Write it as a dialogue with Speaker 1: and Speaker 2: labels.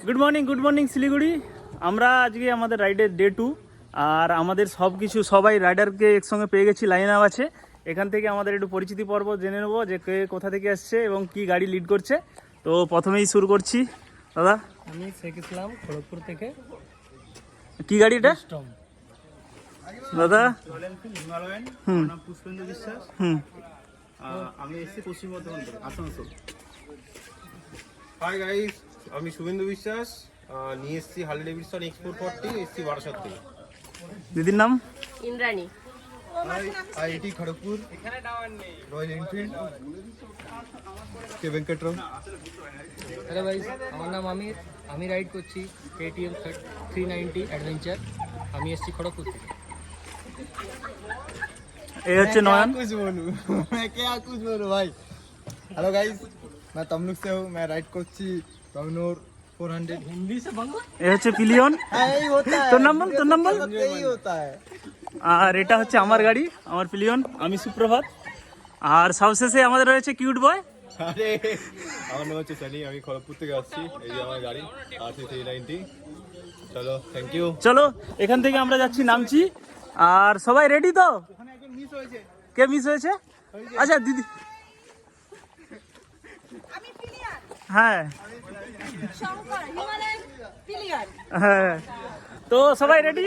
Speaker 1: Good morning Siliguri. আমরা আজকে আমাদের রাইডের ডে 2 আর আমাদের সব কিছু সবাই রাইডারকে একসঙ্গে পেয়ে গেছি, লাইন আপ আছে। এখান থেকে আমাদের একটু পরিচিতি পর্ব জেনে নেবো যে কে কোথা থেকে আসছে এবং কি গাড়ি লিড করছে। তো প্রথমেই শুরু করছি। দাদা,
Speaker 2: আমি শেখ ইসলাম খড়গপুর থেকে।
Speaker 1: কি গাড়ি এটা দাদা?
Speaker 3: পুষ্পেন্দু বিশ্বাস। আমি এসেছি পশ্চিম বর্ধমান থেকে, আসানসোল। হাই গাইস, আমি শুভেন্দু বিশ্বাস, নিয়ে এসেছি হার্লি ডেভিডসন এক্সপোর্ট 40, এসেছি বারাসাত থেকে।
Speaker 1: দিদির নাম?
Speaker 4: Indrani.
Speaker 3: IIT Kharagpur, Royal Enfield, K Venkatram.
Speaker 2: Hello ভাই, আমার নাম আমির, আমি রাইড করছি KTM 390 অ্যাডভেঞ্চার। আমি এসেছি খড়গপুর থেকে।
Speaker 1: এই হচ্ছে নয়ন।
Speaker 3: कुछ बोलूं मैं क्या कुछ बोलूं भाई। हेलो गाइस, मैं तमलुक से हूँ, मैं राइड कोची डोमिनोर 400।
Speaker 2: हिंदी से बोलो।
Speaker 1: এই হচ্ছে পিলিয়ন।
Speaker 3: यही होता है,
Speaker 1: তোর নাম বল, তোর নাম বল।
Speaker 3: यही होता है।
Speaker 1: আর এটা হচ্ছে আমার গাড়ি, আমার পিলিয়ন। আমি সুপ্রভাত। আর সবশেষে আমাদের রয়েছে কিউট বয়।
Speaker 3: আরে আমার নাম হচ্ছে সানি, আমি খড়গপুর থেকে আসছি। এই যে আমার গাড়ি RC 390। চলো, থ্যাংক ইউ।
Speaker 1: চলো এখান থেকে আমরা যাচ্ছি, নামছি। আর সবাই রেডি তো? কে মিস হয়েছে? আচ্ছা দিদি। হ্যাঁ হ্যাঁ, তো সবাই রেডি?